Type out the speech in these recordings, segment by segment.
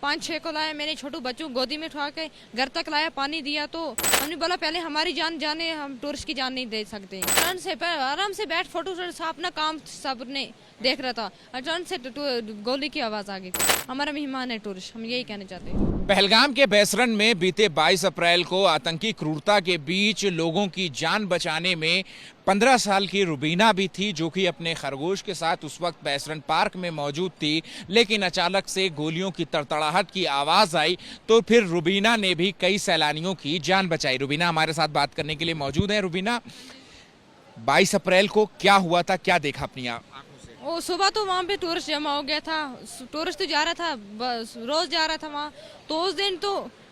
5-6 को लाया, मैंने छोटू बच्चों को गोदी में उठा के घर तक लाया, पानी दिया। तो हमने बोला पहले हमारी जान जाने, हम टूरिस्ट की जान नहीं दे सकते। अचानक से आराम से बैठ फोटो अपना काम सब ने देख रहा था, अचानक से गोली की आवाज आ गई। हमारा मेहमान है टूरिस्ट, हम यही कहना चाहते हैं। पहलगाम के बैसरन में बीते 22 अप्रैल को आतंकी क्रूरता के बीच लोगों की जान बचाने में 15 साल की रुबीना भी थी, जो कि अपने खरगोश के साथ उस वक्त बैसरन पार्क में मौजूद थी। लेकिन अचानक से गोलियों की तड़तड़ाहट की आवाज आई तो फिर रुबीना ने भी कई सैलानियों की जान बचाई। रुबीना हमारे साथ बात करने के लिए मौजूद है। रुबीना, 22 अप्रैल को क्या हुआ था, क्या देखा अपनी आंखों से? वो सुबह तो वहाँ पे टूरिस्ट जमा हो गया था, टूरिस्ट तो जा रहा था, बस रोज जा रहा था वहाँ। तो उस दिन तो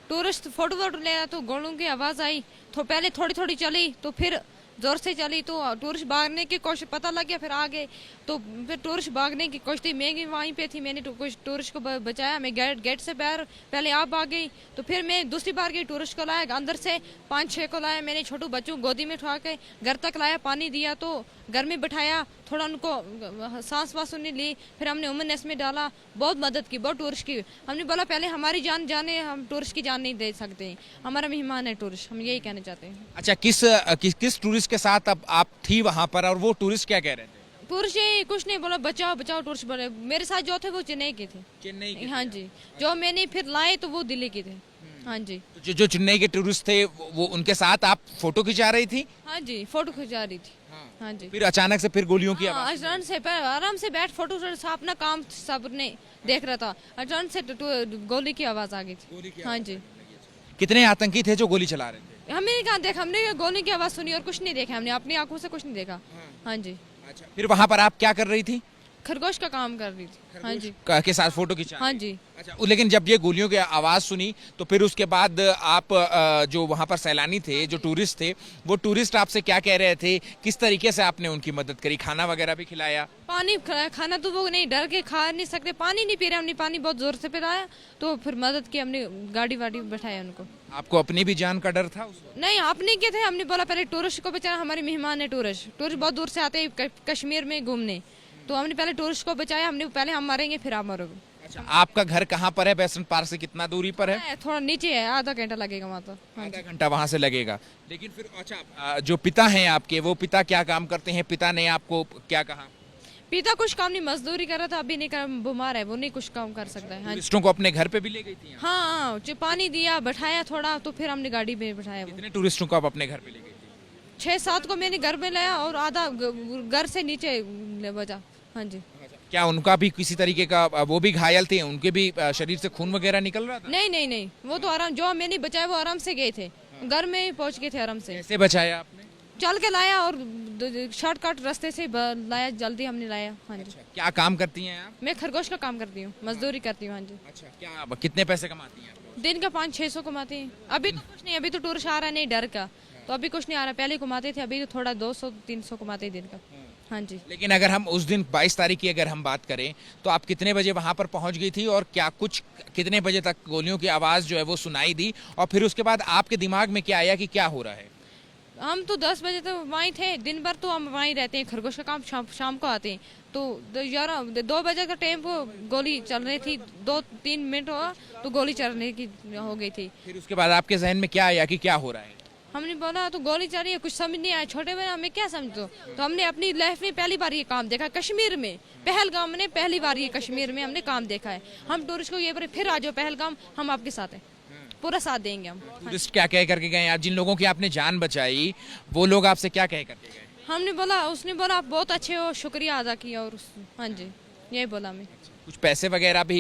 टूरिस्ट फोटो वोटो ले रहा, तो गोलों की आवाज आई तो पहले थोड़ी थोड़ी चली, तो फिर जोर से चली, तो टूरिस्ट भागने की कोशिश, पता लग गया फिर आगे, तो फिर टूरिस्ट भागने की कोशिश थी। मैं भी वहीं पे थी, मैंने कुछ टूरिस्ट को बचाया, मैं गेट से बाहर पहले आप भाग गई, तो फिर मैं दूसरी बार गई, टूरिस्ट को लाया, अंदर से 5-6 को लाया, मैंने छोटू बच्चों को गोदी में उठा के घर तक लाया, पानी दिया, तो घर में बिठाया, थोड़ा उनको सांस वास उन्हें ली, फिर हमने उमरनेस में डाला, बहुत मदद की, बहुत टूरिस्ट की। हमने बोला पहले हमारी जान जाने, हम टूरिस्ट की जान नहीं दे सकते, हमारा मेहमान है टूरिस्ट, हम यही कहना चाहते हैं। अच्छा, किस टूरिस्ट के साथ अब आप थी वहां पर, और वो टूरिस्ट क्या कह रहे थे? टूरिस्ट यही कुछ नहीं बोला, बचाओ बचाओ टूरिस्ट बोले। मेरे साथ जो थे वो चेन्नई के थे। चेन्नई के? हाँ जी, जो मैंने फिर लाए तो वो दिल्ली के थे। हाँ जी। तो जो चेन्नई के टूरिस्ट थे वो उनके साथ आप फोटो खिंचा रही थी? हाँ जी, फोटो खिंचा रही थी। हाँ जी। फिर अचानक से फिर गोलियों की आवाज? अचानक से आराम से बैठ फोटो अपना काम सब ने देख रहा था, अचानक से गोली की आवाज आ गई थी। हाँ जी। कितने आतंकी थे जो गोली चला रहे थे? हमने कहा देखा, हमने गोली की आवाज सुनी और कुछ नहीं देखा, हमने अपनी आंखों से कुछ नहीं देखा। हाँ जी। अच्छा, फिर वहां पर आप क्या कर रही थी? खरगोश का काम कर रही थी। हाँ जी। के साथ फोटो खिंचा? हाँ जी। अच्छा, लेकिन जब ये गोलियों की आवाज सुनी तो फिर उसके बाद आप जो वहां पर सैलानी थे, जो टूरिस्ट थे, वो टूरिस्ट आपसे क्या कह रहे थे, किस तरीके से आपने उनकी मदद करी? खाना वगैरह भी खिलाया? पानी खाना तो वो नहीं, डर के खा नहीं सकते, पानी नहीं पी रहे, हमने पानी बहुत जोर से पिलाया, तो फिर मदद की, हमने गाड़ी वाड़ी बैठाया उनको। आपको अपनी भी जान का डर था उस वक्त? नहीं, अपने के थे, हमने बोला पहले टूरिस्ट को बचाया, हमारे मेहमान है टूरिस्ट बहुत दूर से आते हैं कश्मीर में घूमने, तो हमने पहले टूरिस्ट को बचाया, हमने पहले हम मरेंगे फिर आप मरोगे। अच्छा, आपका घर कहाँ पर है? बैसरन पार्क से कितना दूरी पर है? थोड़ा नीचे है, आधा घंटा लगेगा वहाँ तो। आधा घंटा वहाँ से लगेगा। लेकिन फिर अच्छा, जो पिता हैं आपके, वो पिता क्या काम करते हैं? पिता ने आपको क्या कहा? पिता कुछ काम नहीं, मजदूरी कर रहा था, अभी नहीं कर, बीमार है, वो नहीं कुछ काम कर सकता है। टूरिस्टों को अपने घर पे भी ले गई थी? हाँ, जो पानी दिया, बैठाया थोड़ा, तो फिर हमने गाड़ी में बैठाया। कितने टूरिस्टों को आप अपने घर पे ले गई थी? 6-7 को मैंने घर में लाया और आधा घर से नीचे ले बचा। हाँ जी। क्या उनका भी किसी तरीके का, वो भी घायल थे, उनके भी शरीर से खून वगैरह निकल रहा था? नहीं नहीं नहीं, वो तो आराम, जो मैंने बचाया वो आराम से गए थे, घर में ही पहुंच गए थे आराम से। कैसे बचाया आपने? चल के लाया और शॉर्टकट रास्ते से लाया, जल्दी हमने लाया। हाँ जी। अच्छा, क्या काम करती हैं आप? मैं खरगोश का काम करती हूँ, मजदूरी करती हूँ। हाँ जी। अच्छा, क्या कितने पैसे कमाती हैं आप? दिन का 500-600 कमाते हैं। अभी तो कुछ नहीं, अभी तो टूरिस्ट आ रहा नहीं डर का, तो अभी कुछ नहीं आ रहा, पहले कमाते थे, अभी तो थोड़ा 200-300 कमाते हैं दिन का। हाँ जी। लेकिन अगर हम उस दिन 22 तारीख की अगर हम बात करें तो आप कितने बजे वहां पर पहुंच गई थी, और क्या कुछ कितने बजे तक गोलियों की आवाज जो है वो सुनाई दी, और फिर उसके बाद आपके दिमाग में क्या आया कि क्या हो रहा है? हम तो 10 बजे तक वहीं थे, दिन भर तो हम वहीं रहते हैं, खरगोश का काम शाम को आते हैं, तो 2 बजे का टाइम को गोली चल रही थी, 2-3 मिनट हुआ तो गोली चलने की हो गई थी। फिर उसके बाद आपके जहन में क्या आया कि क्या हो रहा है? हमने बोला तो गोली चल रही है, कुछ समझ नहीं आया, छोटे में हमें क्या समझो, तो हमने अपनी लाइफ में पहली बार ये काम देखा कश्मीर में, पहलगाम में पहली बार ये कश्मीर में हमने काम देखा है। हम टूरिस्ट को ये बोले फिर आ जाओ पहलगाम, हम आपके साथ हैं, पूरा साथ देंगे हम। टूरिस्ट क्या कह करके गए? आप जिन लोगों की आपने जान बचाई, वो लोग आपसे क्या कह करके गए? हमने बोला, उसने बोला आप बहुत अच्छे हो, शुक्रिया अदा किया, और हाँ जी, यही बोला मैं। कुछ पैसे वगैरह भी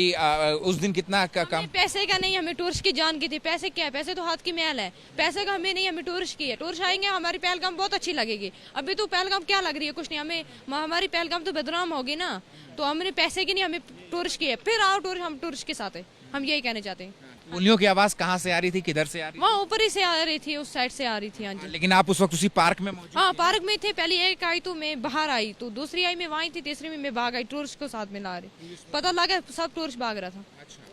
उस दिन कितना कम? पैसे का नहीं, हमें टूरिस्ट की जान की थी, पैसे क्या है, पैसे तो हाथ की मैल है, पैसे का हमें नहीं, हमें टूरिस्ट की है, टूरिस्ट आएंगे हमारी पहलगाम बहुत अच्छी लगेगी। अभी तो पहलगाम क्या लग रही है, कुछ नहीं, हमें हमारी पहलगाम तो बदनाम होगी ना, तो हमने पैसे की नहीं, हमें टूरिस्ट की है, फिर आओ टूरिस्ट, हम टूरिस्ट के साथ है, हम यही कहना चाहते हैं। गोलियों की आवाज कहाँ से आ रही थी, किधर से आ रही थी? वहाँ ऊपर ही से आ रही थी, उस साइड से आ रही थी। हाँ जी। लेकिन आप उस वक्त उसी पार्क में मौजूद? हाँ, पार्क में थे, पहले एक आई तो मैं बाहर आई, तो दूसरी आई मैं वहीं थी, तीसरी में मैं भाग आई, टूरिस्ट को साथ में ला रही, पता लगा सब टूरिस्ट भाग रहा था।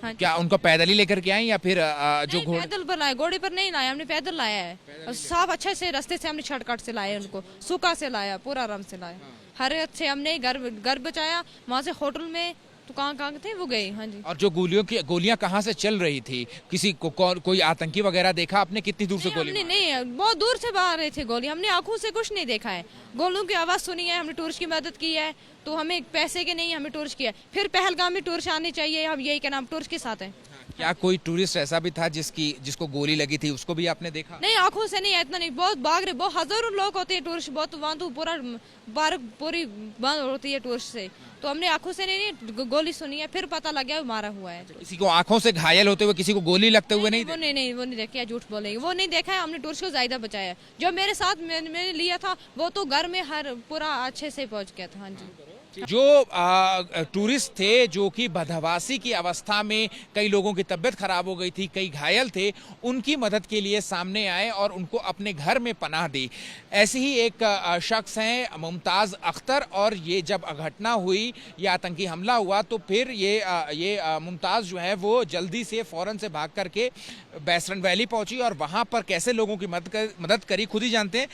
हाँ, क्या उनको पैदल ही लेकर के आए या फिर जो घोड़े? पैदल पर लाए, घोड़े पर नहीं लाया, हमने पैदल लाया है, साफ अच्छे से रास्ते से हमने शॉर्टकट से लाया, उनको सूखा से लाया, पूरा आराम से लाया, हर अच्छे हमने घर बचाया, वहाँ से होटल में तो कहाँ थे वो गए। हाँ जी। और जो गोलियां कहाँ से चल रही थी, किसी को कोई आतंकी वगैरह देखा आपने? कितनी दूर से गोली? नहीं, बहुत दूर से बाहर रहे थे गोली, हमने आंखों से कुछ नहीं देखा है। गोलियों की आवाज सुनी है, हमने टूरिस्ट की मदद की है, तो हमें पैसे के नहीं, हमें टूरिस्ट किया। फिर पहलगाम में टूरिस्ट आने चाहिए, हम यही क्या नाम टूरिस्ट के साथ है। क्या कोई टूरिस्ट ऐसा भी था जिसको गोली लगी थी, उसको भी आपने देखा? नहीं, आंखों से नहीं, इतना नहीं, बहुत भाग रहे, बहुत हजारों लोग होते हैं टूरिस्ट, बहुत वहाँ तो पूरा पार्क पूरी बंद होती है टूरिस्ट से, तो हमने आंखों से नहीं गोली सुनी है, फिर पता लग गया मारा हुआ है। किसी को आंखों से घायल होते हुए, किसी को गोली लगते हुए नहीं? वो नहीं देखा, झूठ बोलेंगे, वो नहीं देखा है हमने, टूरिस्ट को ज्यादा बचाया है। जो मेरे साथ मैंने लिया था वो तो घर में हर पूरा अच्छे से पहुंच गया था। हाँ जी। जो टूरिस्ट थे जो कि बदहवासी की अवस्था में, कई लोगों की तबीयत खराब हो गई थी, कई घायल थे, उनकी मदद के लिए सामने आए और उनको अपने घर में पनाह दी। ऐसे ही एक शख्स हैं मुमताज़ अख्तर, और ये जब घटना हुई, ये आतंकी हमला हुआ, तो फिर ये मुमताज़ जो है वो जल्दी से फ़ौरन से भाग करके बैसरन वैली पहुंची और वहाँ पर कैसे लोगों की मदद करी खुद ही जानते हैं।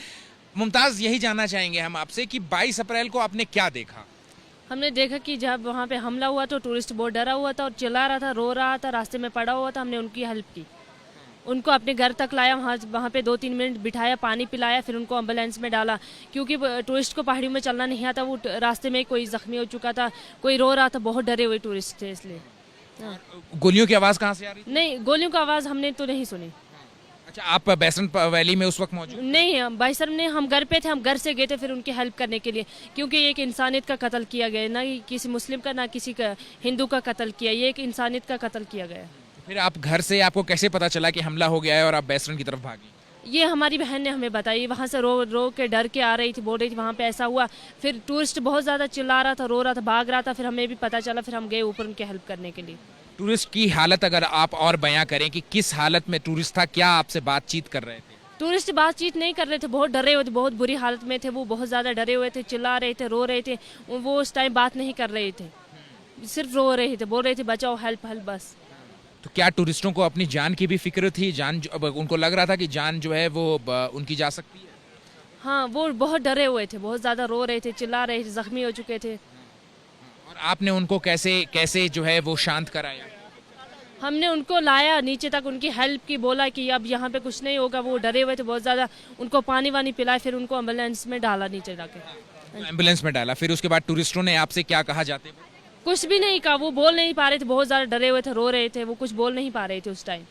मुमताज़, यही जानना चाहेंगे हम आपसे कि 22 अप्रैल को आपने क्या देखा? हमने देखा कि जब वहाँ पे हमला हुआ तो टूरिस्ट बहुत डरा हुआ था और चिल्ला रहा था, रो रहा था, रास्ते में पड़ा हुआ था। हमने उनकी हेल्प की, उनको अपने घर तक लाया, वहाँ पे 2-3 मिनट बिठाया, पानी पिलाया, फिर उनको एम्बुलेंस में डाला, क्योंकि टूरिस्ट को पहाड़ियों में चलना नहीं आता। वो रास्ते में कोई जख्मी हो चुका था, कोई रो रहा था, बहुत डरे हुए टूरिस्ट थे, इसलिए। गोलियों की आवाज़ कहाँ से आ रही थी? नहीं, गोलियों की आवाज़ हमने तो नहीं सुनी। अच्छा, आप बैसरन वैली में उस वक्त मौजूद? नहीं भाई सर, हम घर पे थे, हम घर से गए थे फिर उनकी हेल्प करने के लिए, क्योंकि ये एक इंसानियत का कत्ल किया गया, ना किसी मुस्लिम का ना किसी का हिंदू का कत्ल किया, ये एक इंसानियत का कत्ल किया गया। फिर आप घर से, आपको कैसे पता चला कि हमला हो गया है और आप बैसरन की तरफ भागी? ये हमारी बहन ने हमें बताई, वहाँ से रो के डर के आ रही थी, बोल रही थी वहाँ पे ऐसा हुआ। फिर टूरिस्ट बहुत ज़्यादा चिल्ला रहा था, रो रहा था, भाग रहा था, फिर हमें भी पता चला, फिर हम गए ऊपर उनकी हेल्प करने के लिए। टूरिस्ट की हालत अगर आप और बयां करें कि किस हालत में टूरिस्ट था, क्या आपसे बातचीत कर रहे थे? टूरिस्ट बातचीत नहीं कर रहे थे, बहुत डरे हुए थे, बहुत बुरी हालत में थे, वो बहुत ज़्यादा डरे हुए थे, चिल्ला रहे थे, रो रहे थे। वो उस टाइम बात नहीं कर रहे थे, सिर्फ रो रहे थे, बोल रहे थे बचाओ, हेल्प हेल्प, बस। तो क्या टूरिस्टों को अपनी जान की भी फिक्र थी? उनको लग रहा था कि जान जो है वो उनकी जा सकती है? हाँ, वो बहुत डरे हुए थे, बहुत ज़्यादा रो रहे थे, चिल्ला रहे थे, जख्मी हो चुके थे। और आपने उनको कैसे जो है वो शांत कराया? हमने उनको लाया नीचे तक, उनकी हेल्प की, बोला कि अब यहाँ पे कुछ नहीं होगा। वो डरे हुए थे बहुत ज़्यादा, उनको पानी वानी पिलाया, फिर उनको एम्बुलेंस में डाला नीचे जाके। एम्बुलेंस में डाला, फिर उसके बाद टूरिस्टों ने आपसे क्या कहा जाते? कुछ भी नहीं कहा, वो बोल नहीं पा रहे थे, बहुत ज़्यादा डरे हुए थे, रो रहे थे, वो कुछ बोल नहीं पा रहे थे उस टाइम।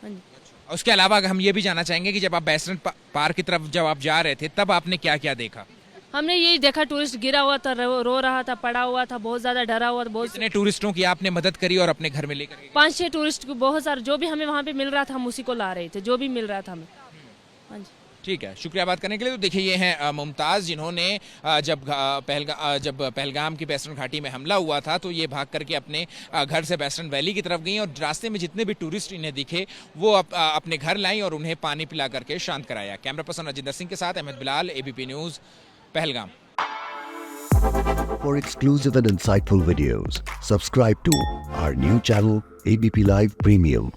हाँ जी। उसके अलावा हम ये भी जानना चाहेंगे कि जब आप बैसरन पार्क की तरफ जब आप जा रहे थे, तब आपने क्या क्या देखा? हमने यही देखा, टूरिस्ट गिरा हुआ था, रो रहा था, पड़ा हुआ था, बहुत ज़्यादा डरा हुआ था। बहुत कितने टूरिस्टों की आपने मदद करी और अपने घर में लेकर गए? 5-6 टूरिस्ट को, बहुत सारे, जो भी हमें वहाँ पे मिल रहा था हम उसी को ला रहे थे, जो भी मिल रहा था हमें। हाँ जी, ठीक है, शुक्रिया बात करने के लिए। तो देखिए, ये हैं मुमताज़, जिन्होंने जब पहलगाम की बैसरन घाटी में हमला हुआ था तो ये भाग करके अपने घर से बैसरन वैली की तरफ गई और रास्ते में जितने भी टूरिस्ट इन्हें दिखे वो अपने घर लाई और उन्हें पानी पिला करके शांत कराया। कैमरा पर्सन राजिंदर सिंह के साथ अहमद बिलाल, ABP न्यूज़, पहलगाम। For exclusive and insightful videos, subscribe to our new channel ABP Live Premium.